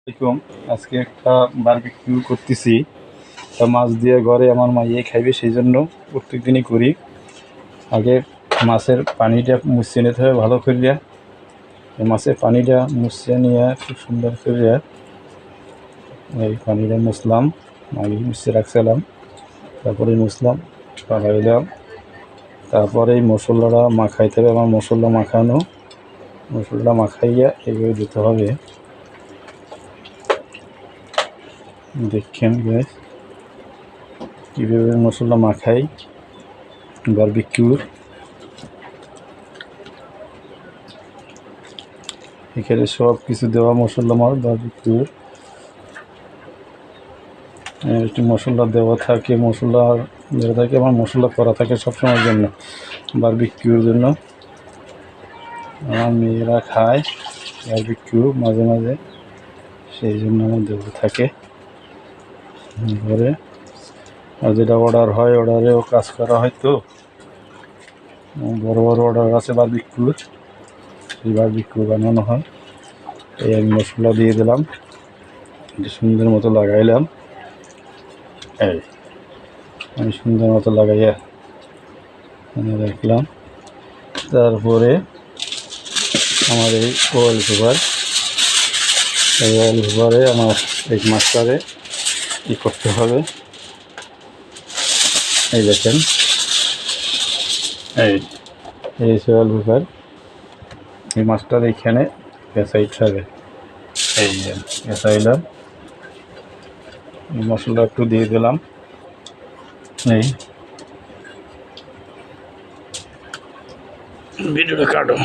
আসসালামাইকুম। আজকে একটা বারবিকিউ করতেছি। তা মাছ দিয়ে ঘরে আমার মাইয়ে খাইবে, সেই জন্য প্রত্যেক দিনই করি। আগে মাছের পানিটা মুছিয়ে নিতে হবে ভালো করিয়া। মাছের পানিটা মুছিয়ে নিয়ে খুব সুন্দর করিয়া এই পানিটা মুছলাম, আগে মুছিয়ে রাখছিলাম, তারপরে মুছলাম, পাকাইলাম। তারপরে এই মশলাটা মাখাইতে হবে। আমার মশলা মাখানো, মশলাটা মাখাইয়া এইভাবে দিতে হবে। দেখেন গাইস কীভাবে মশলা মাখাই বারবিকিউর। এখানে সব কিছু দেওয়া মশলা, আমার বারবিকিউর একটু মশলা দেওয়া থাকে, মশলা দেওয়া থাকে, আমার মশলা করা থাকে সবসময়ের জন্য, বারবিকিউর জন্য। আমার মেয়েরা খায় বারবিকিউ মাঝে মাঝে, সেই জন্য আমার দেওয়া থাকে ঘরে। আর যেটা অর্ডার হয়, অর্ডারেও কাজ করা হয়, তো বড় বড় অর্ডার আছে বারবিকিউর, সেই বারবিকিউ বানানো হয়। এই আমি মশলা দিয়ে দিলাম, সুন্দর মতো লাগাইলাম। এই আমি সুন্দর মতো লাগাইয়া রাখলাম। তারপরে আমার এই অয়েল পেপার, এই অয়েল পেপারে আমার এই মাছটারে কী করতে হবে, এই দেখেন, এই অয়েল পেপার, এই মাছটার এইখানে পেঁচাইতে হবে। এই পেঁচাইলাম, মশলা একটু দিয়ে দিলাম। এই ভিডিওটা কাটো।